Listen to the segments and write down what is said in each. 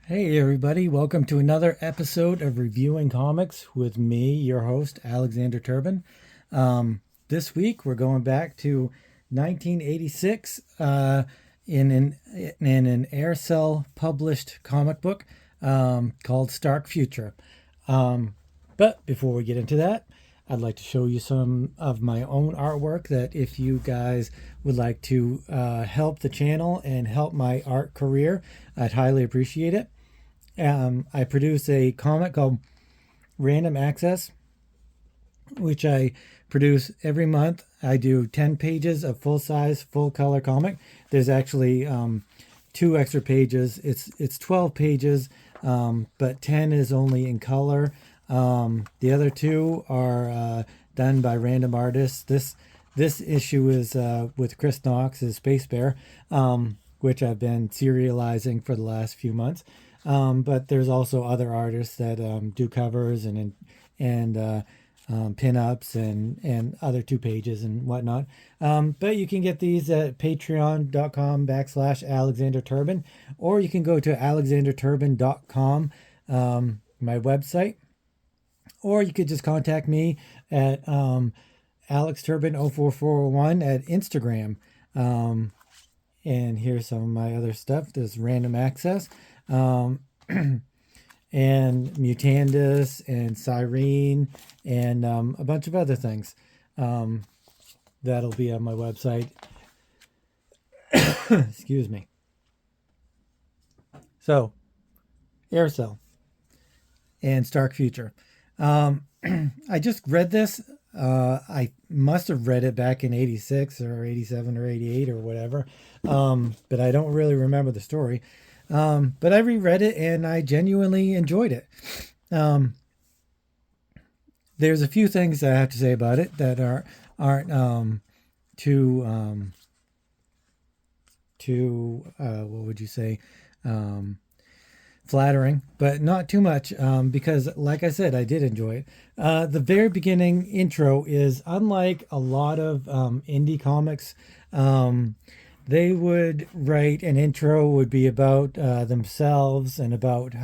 Hey everybody, welcome to another episode of Reviewing Comics with me, your host, Alexander Turbin. This week we're going back to 1986 in an Aircel published comic book called Stark Future. But before we get into that, I'd like to show you some of my own artwork that if you guys would like to help the channel and help my art career, I'd highly appreciate it. I produce a comic called Random Access, which I produce every month. I do 10 pages of full size, full color comic. There's actually two extra pages. It's 12 pages, but 10 is only in color. The other two are done by random artists. This issue is with Chris Knox, is Space Bear, which I've been serializing for the last few months. But there's also other artists that do covers and pin-ups and other two pages and whatnot. But you can get these at patreon.com/Alexander Turbin, or you can go to alexanderturbin.com, my website, or you could just contact me at AlexTurbin04401 at Instagram. And here's some of my other stuff. There's Random Access, and Mutandis and Cyrene and a bunch of other things. That'll be on my website. Excuse me. So, Aircel and Stark Future. I just read this. I must have read it back in 86 or 87 or 88 or whatever. But I don't really remember the story. But I reread it and I genuinely enjoyed it. There's a few things I have to say about it that aren't too what would you say, flattering, but not too much, because like I said, I did enjoy it. The very beginning intro is unlike a lot of indie comics. They would write an intro would be about themselves and about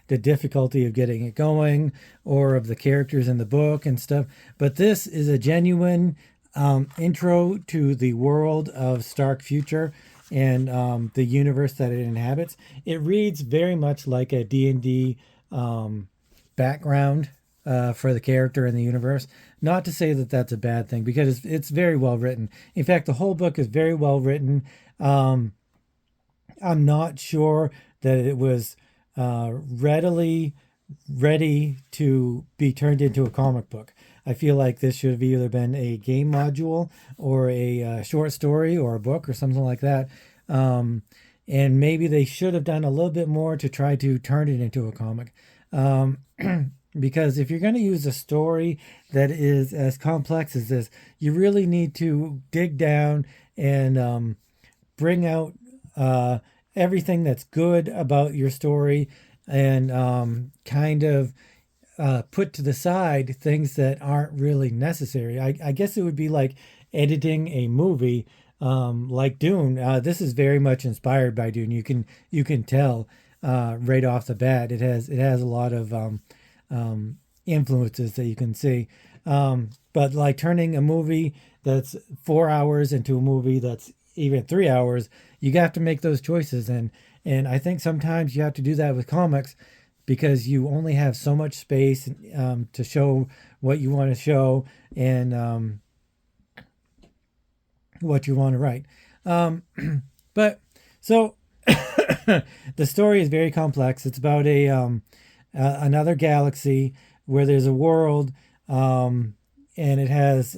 the difficulty of getting it going, or of the characters in the book and stuff. But this is a genuine intro to the world of Stark Future and the universe that it inhabits. It reads very much like a D&D background for the character in the universe. Not to say that that's a bad thing, because it's very well written. In fact, the whole book is very well written. I'm not sure that it was ready to be turned into a comic book. I feel like this should have either been a game module or a short story or a book or something like that. And maybe they should have done a little bit more to try to turn it into a comic. Because if you're going to use a story that is as complex as this, you really need to dig down and bring out everything that's good about your story, and kind of put to the side things that aren't really necessary. I guess it would be like editing a movie, like Dune. This is very much inspired by Dune. You can tell right off the bat. It has a lot of influences that you can see. But like turning a movie that's 4 hours into a movie that's even 3 hours, you have to make those choices. And I think sometimes you have to do that with comics, because you only have so much space to show what you want to show, and what you want to write. But so the story is very complex. It's about another galaxy where there's a world, and it has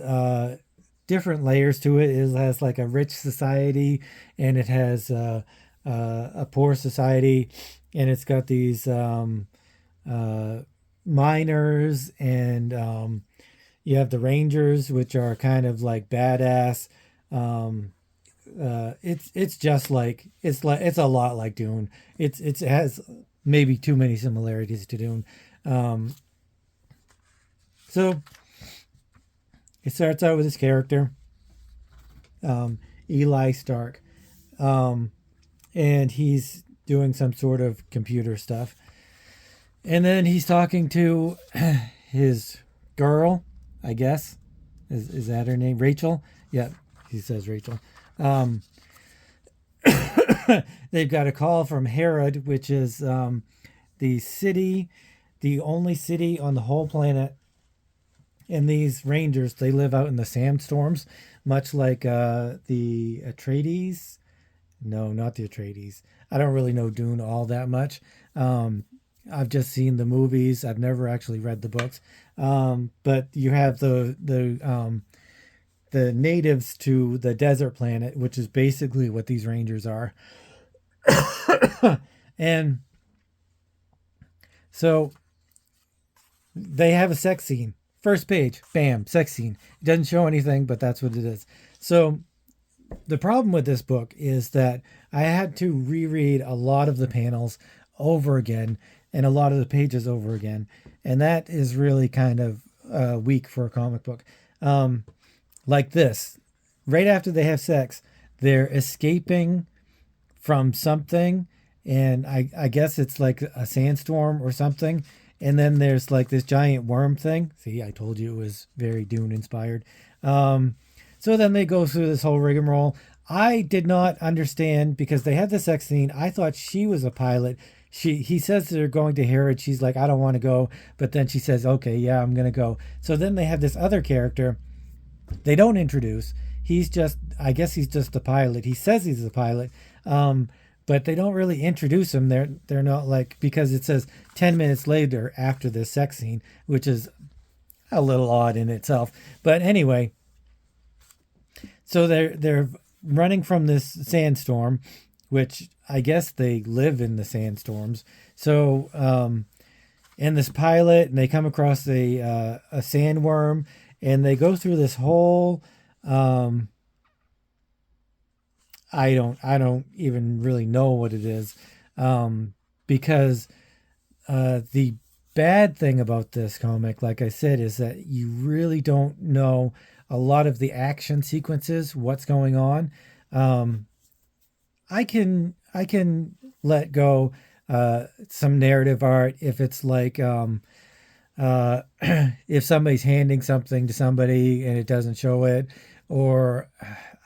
different layers to it. It has like a rich society, and it has a poor society, and it's got these miners, and you have the Rangers, which are kind of like badass. Um, it's just like it's a lot like Dune. It has maybe too many similarities to Dune. Um, so it starts out with this character, Eli Stark, and he's doing some sort of computer stuff. And then he's talking to his girl, I guess. Is that her name? Rachel? Yeah, he says Rachel. Um, they've got a call from Herod, which is the city, the only city on the whole planet. And these rangers, they live out in the sandstorms, much like the Atreides. No, not the Atreides. I don't really know Dune all that much. Um, I've just seen the movies. I've never actually read the books. But you have the natives to the desert planet, which is basically what these rangers are. And so they have a sex scene. First page, bam, sex scene. It doesn't show anything, but that's what it is. So the problem with this book is that I had to reread a lot of the panels over again and a lot of the pages over again. And that is really kind of weak for a comic book. Like this, right after they have sex, they're escaping from something. And I guess it's like a sandstorm or something. And then there's like this giant worm thing. See, I told you it was very Dune inspired. So then they go through this whole rigmarole. I did not understand because they had the sex scene. I thought she was a pilot. He says they're going to Herod. She's like, I don't want to go. But then she says, okay, yeah, I'm going to go. So then they have this other character they don't introduce. I guess he's just a pilot. He says he's a pilot. But they don't really introduce him. They're not like, because it says 10 minutes later after this sex scene, which is a little odd in itself. But anyway, so they're running from this sandstorm, which I guess they live in the sandstorms. So and this pilot, and they come across a sandworm, and they go through this whole I don't even really know what it is, because the bad thing about this comic, like I said, is that you really don't know a lot of the action sequences, what's going on. I can let go some narrative art if it's like if somebody's handing something to somebody and it doesn't show it, or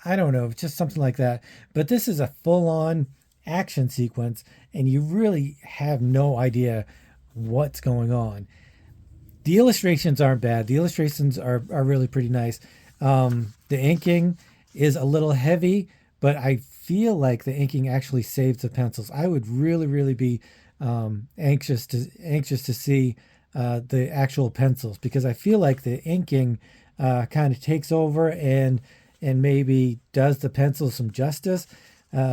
I don't know, just something like that. But this is a full-on action sequence, and you really have no idea what's going on. The illustrations aren't bad. The illustrations are really pretty nice. The inking is a little heavy, but I feel like the inking actually saves the pencils. I would really be anxious to see the actual pencils, because I feel like the inking kind of takes over and maybe does the pencil some justice,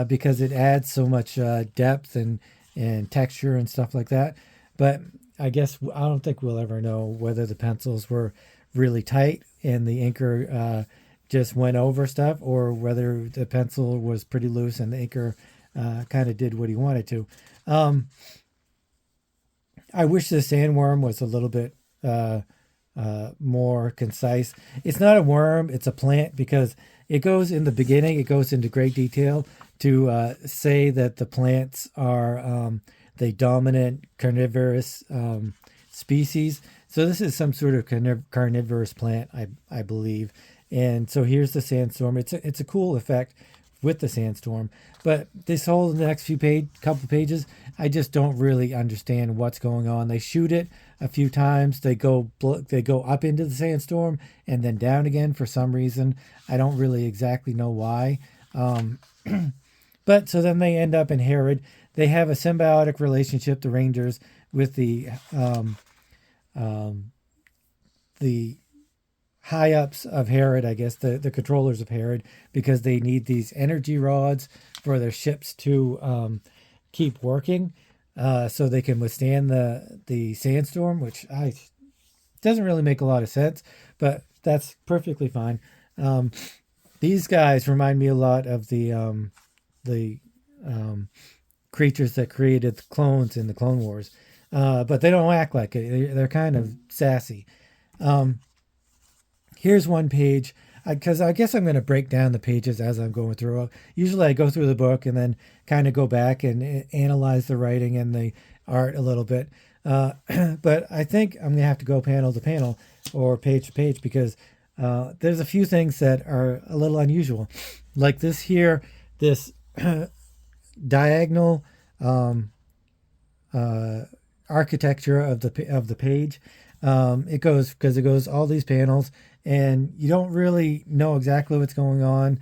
because it adds so much depth and texture and stuff like that. But I guess I don't think we'll ever know whether the pencils were really tight and the inker just went over stuff, or whether the pencil was pretty loose and the inker kind of did what he wanted to. I wish the sandworm was a little bit more concise. It's not a worm, it's a plant, because it goes in the beginning, it goes into great detail to say that the plants are the dominant carnivorous species. So this is some sort of carnivorous plant, I believe. And so here's the sandstorm. It's a cool effect with the sandstorm, but this whole next couple pages, I just don't really understand what's going on. They shoot it a few times. They go up into the sandstorm and then down again for some reason. I don't really exactly know why. But so then they end up in Herod. They have a symbiotic relationship, the Rangers, with the high ups of Herod, I guess, the controllers of Herod, because they need these energy rods for their ships to keep working, so they can withstand the sandstorm, which doesn't really make a lot of sense, but that's perfectly fine. These guys remind me a lot of the creatures that created the clones in the Clone Wars, but they don't act like it. They're kind of sassy. Here's one page. because I guess I'm going to break down the pages as I'm going through. Usually I go through the book and then kind of go back and analyze the writing and the art a little bit. But I think I'm going to have to go panel to panel or page to page because there's a few things that are a little unusual. Like this here, this diagonal architecture of the page. It goes all these panels, and you don't really know exactly what's going on.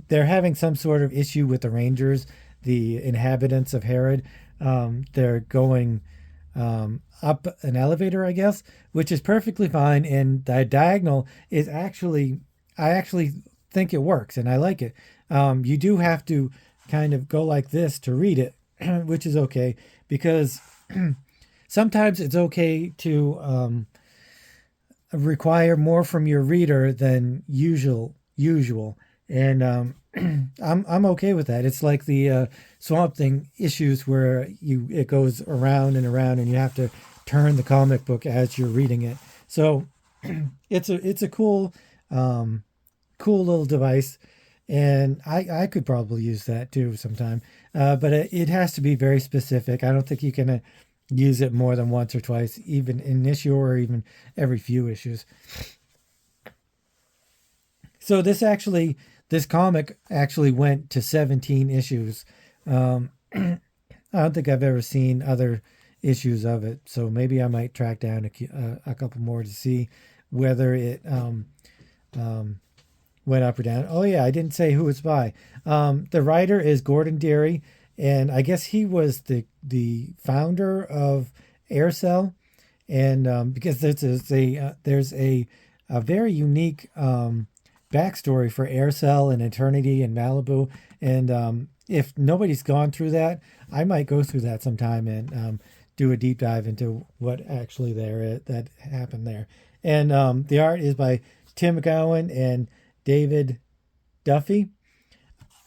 They're having some sort of issue with the Rangers, the inhabitants of Herod. They're going up an elevator, I guess, which is perfectly fine. And the diagonal is I actually think it works, and I like it. You do have to kind of go like this to read it, which is okay because sometimes it's okay to require more from your reader than usual, and I'm okay with that. It's like the Swamp Thing issues where it goes around and around, and you have to turn the comic book as you're reading it. So it's a cool little device, and I could probably use that too sometime. But it has to be very specific. I don't think you can use it more than once or twice, even in an issue or even every few issues. So this comic actually went to 17 issues. I don't think I've ever seen other issues of it, so maybe I might track down a couple more to see whether it went up or down. Oh yeah, I didn't say who it's by. The writer is Gordon Derry, and I guess he was the founder of Aircel, and because there's a very unique backstory for Aircel and Eternity and Malibu, and if nobody's gone through that, I might go through that sometime and do a deep dive into what actually that happened there. And the art is by Tim McGowan and David Duffy.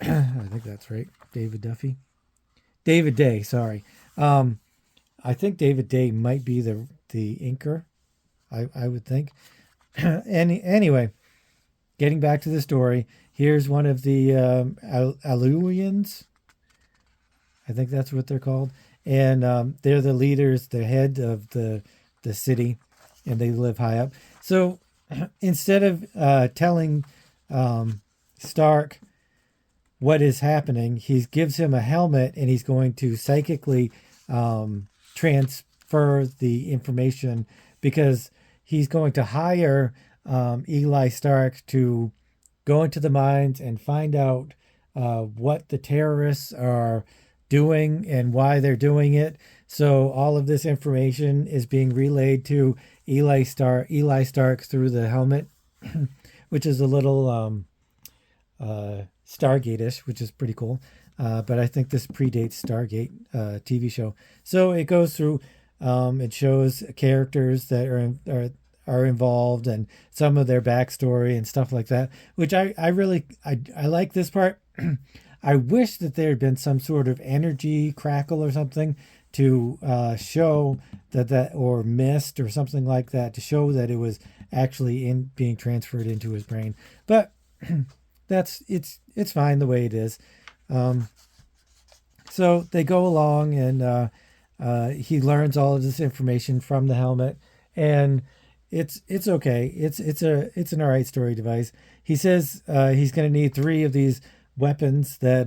I think that's right. David Duffy. David Day, sorry. I think David Day might be the inker, I would think. Anyway, getting back to the story, here's one of the Alulians. I think that's what they're called. And they're the leaders, the head of the city, and they live high up. So instead of telling Stark what is happening, he gives him a helmet, and he's going to psychically transfer the information because he's going to hire Eli Stark to go into the mines and find out what the terrorists are doing and why they're doing it. So all of this information is being relayed to Eli Stark through the helmet, which is a little Stargate-ish, which is pretty cool. But I think this predates Stargate TV show. So it goes through. It shows characters that are involved and some of their backstory and stuff like that, which I really like this part. I wish that there had been some sort of energy crackle or something to show that or mist or something like that to show that it was actually being transferred into his brain. But it's fine the way it is. So they go along, and he learns all of this information from the helmet, and it's okay. It's an all right story device. He says he's going to need 3 of these weapons that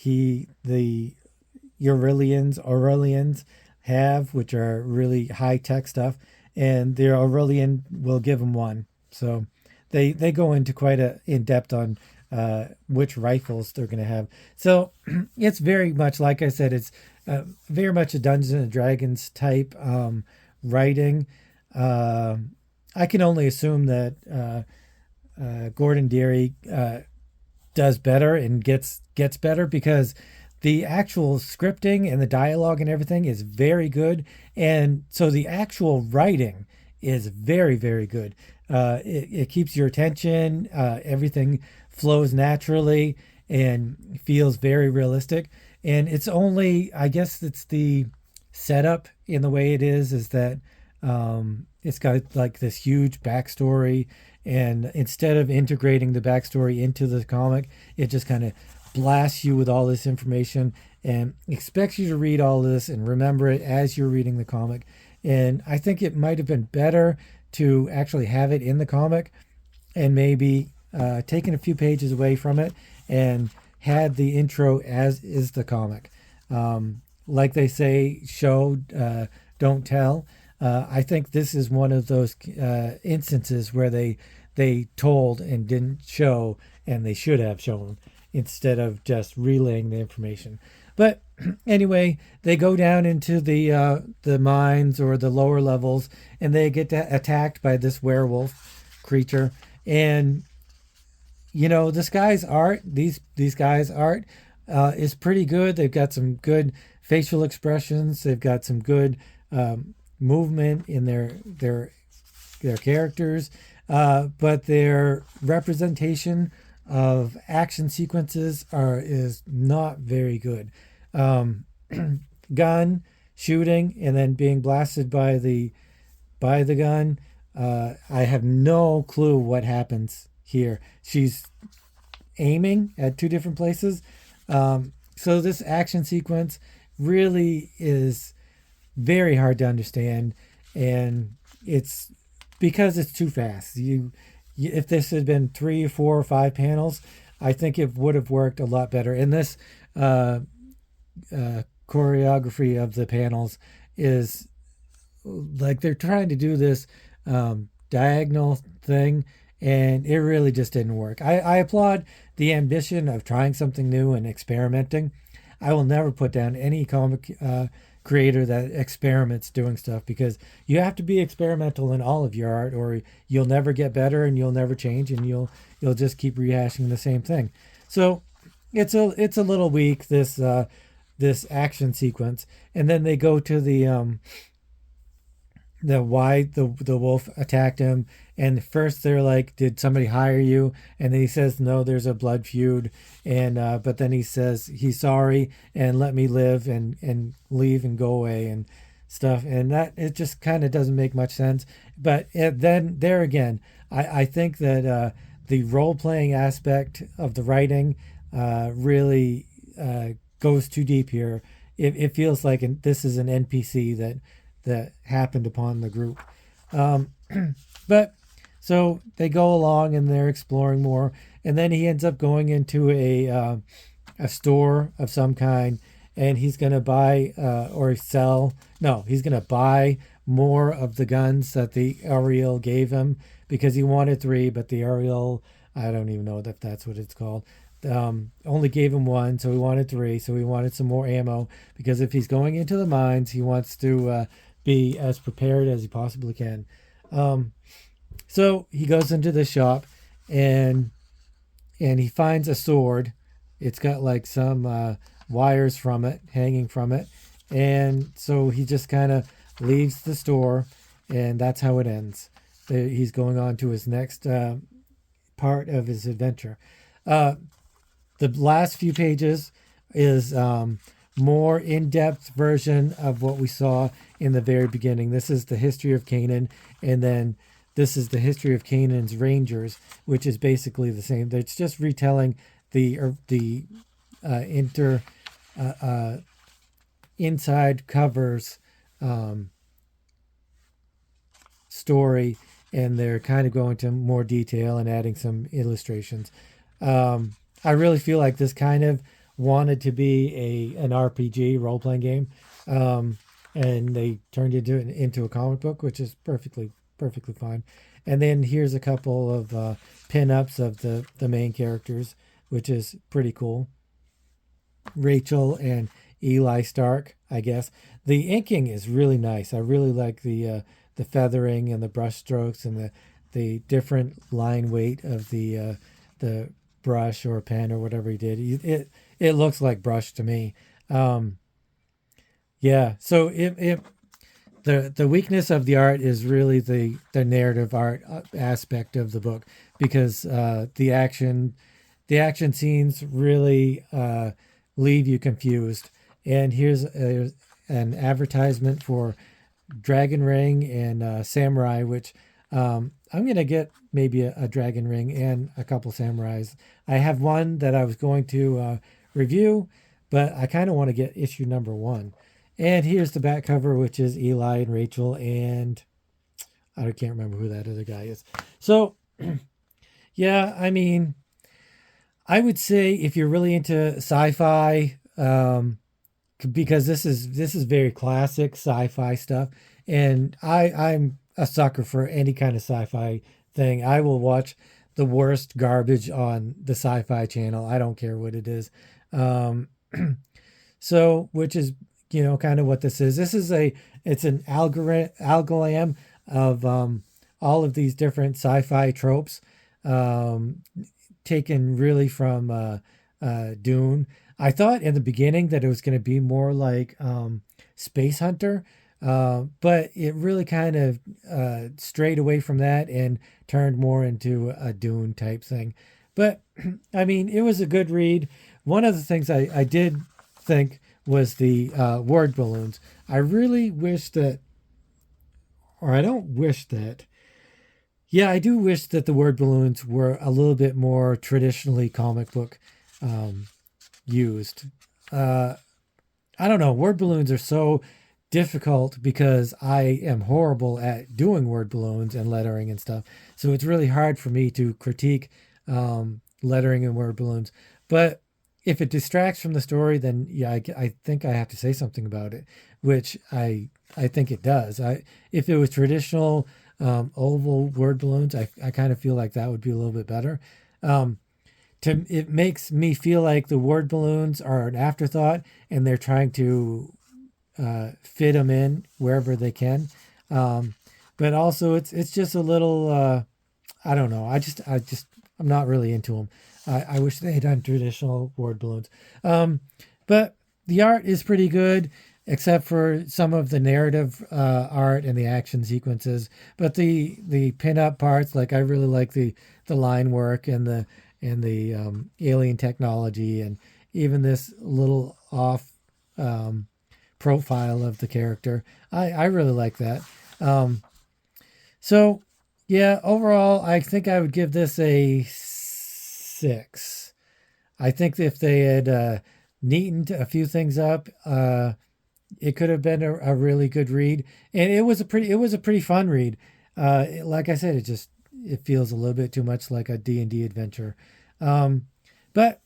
the Aurelians have, which are really high tech stuff, and the Aurelian will give him one. So they go into quite in depth on which rifles they're going to have. So it's very much, like I said, it's very much a Dungeons and Dragons type writing. I can only assume that Gordon Derry does better and gets better because the actual scripting and the dialogue and everything is very good, and so the actual writing is very, very good. It keeps your attention. Everything flows naturally and feels very realistic. And it's only, I guess, it's the setup in the way it is that it's got like this huge backstory, And instead of integrating the backstory into the comic, it just kind of blasts you with all this information and expects you to read all this and remember it as you're reading the comic. And I think it might have been better to actually have it in the comic and maybe taken a few pages away from it and had the intro as is the comic. Like they say, show, don't tell. I think this is one of those instances where they told and didn't show, and they should have shown instead of just relaying the information. But anyway, they go down into the mines or the lower levels, and they get attacked by this werewolf creature. And this guy's art, these guys' art, is pretty good. They've got some good facial expressions. They've got some good movement in their characters, but their representation of action sequences is not very good. Gun shooting and then being blasted by the gun. I have no clue what happens here. She's aiming at two different places. So this action sequence really is very hard to understand, and it's because it's too fast. If this had been 3 or 4 or 5 panels, I think it would have worked a lot better. And this choreography of the panels is like they're trying to do this diagonal thing, and it really just didn't work. I applaud the ambition of trying something new and experimenting. I will never put down any comic creator that experiments doing stuff, because you have to be experimental in all of your art, or you'll never get better and you'll never change, and you'll just keep rehashing the same thing. So it's a little weak, this action sequence. And then they go to the why the wolf attacked him, and first they're like, did somebody hire you? And then he says, no, there's a blood feud. And but then he says he's sorry and let me live and leave and go away and stuff. And that, it just kind of doesn't make much sense. But then there again, I think that the role-playing aspect of the writing really goes too deep here. It feels like this is an NPC that happened upon the group. But so they go along and they're exploring more, and then he ends up going into a store of some kind, and he's going to buy or sell. No, he's going to buy more of the guns that the Ariel gave him, because he wanted 3, but the Ariel, I don't even know if that's what it's called, only gave him 1, so he wanted 3, so he wanted some more ammo, because if he's going into the mines, he wants to be as prepared as he possibly can. So he goes into the shop, and he finds a sword. It's got like some wires from it hanging from it, and so he just kind of leaves the store, and that's how it ends. He's going on to his next part of his adventure. The last few pages is more in-depth version of what we saw in the very beginning. This is the history of Canaan, and then this is the history of Canaan's Rangers, which is basically the same. It's just retelling the inside covers story, and they're kind of going to more detail and adding some illustrations. I really feel like this kind of wanted to be an RPG role-playing game, and they turned it into a comic book, which is perfectly fine. And then here's a couple of pin-ups of the main characters, which is pretty cool. Rachel and Eli Stark, I guess. The inking is really nice. I really like the feathering and the brush strokes and the different line weight of the brush or pen or whatever he did. It looks like brush to me. Yeah. So the weakness of the art is really the narrative art aspect of the book, because the action scenes really leave you confused. And here's an advertisement for Dragon Ring and Samurai, which I'm gonna get maybe a dragon ring and a couple samurais. I have one that I was going to review, but I kind of want to get issue number one. And here's the back cover, which is Eli and Rachel, and I can't remember who that other guy is. So, yeah, I mean, I would say if you're really into sci-fi, because this is very classic sci-fi stuff, and I'm a sucker for any kind of sci-fi thing. I will watch the worst garbage on the Sci-Fi Channel. I don't care what it is. Um, so, which is kind of what this is. It's an algorithm of all of these different sci-fi tropes, um, taken really from Dune. I thought in the beginning that it was going to be more like Space Hunter, but it really kind of strayed away from that and turned more into a Dune type thing. But I mean, it was a good read. One of the things I did think was the word balloons. I really wish that, or I don't wish that. Yeah, I do wish that the word balloons were a little bit more traditionally comic book um, used. Uh, I don't know. Word balloons are so difficult because I am horrible at doing word balloons and lettering and stuff. So it's really hard for me to critique lettering and word balloons. But if it distracts from the story, then yeah, I think I have to say something about it, which I think it does. If it was traditional oval word balloons, I kind of feel like that would be a little bit better. Um, it makes me feel like the word balloons are an afterthought and they're trying to fit them in wherever they can. Um, but also it's just a little I don't know. I'm not really into them. I wish they had done traditional word balloons. But the art is pretty good, except for some of the narrative art and the action sequences. But the pin-up parts, like I really like the line work and the alien technology, and even this little off um, profile of the character. I really like that. Um, so yeah, overall, I think I would give this a 6. I think if they had neatened a few things up, it could have been a really good read, and it was a pretty fun read. Like I said, it feels a little bit too much like a D&D adventure. Um, but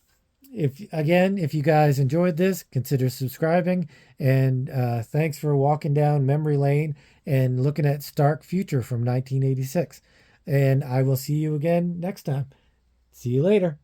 if you guys enjoyed this, consider subscribing, and thanks for walking down memory lane and looking at Stark Future from 1986. And I will see you again next time. See you later.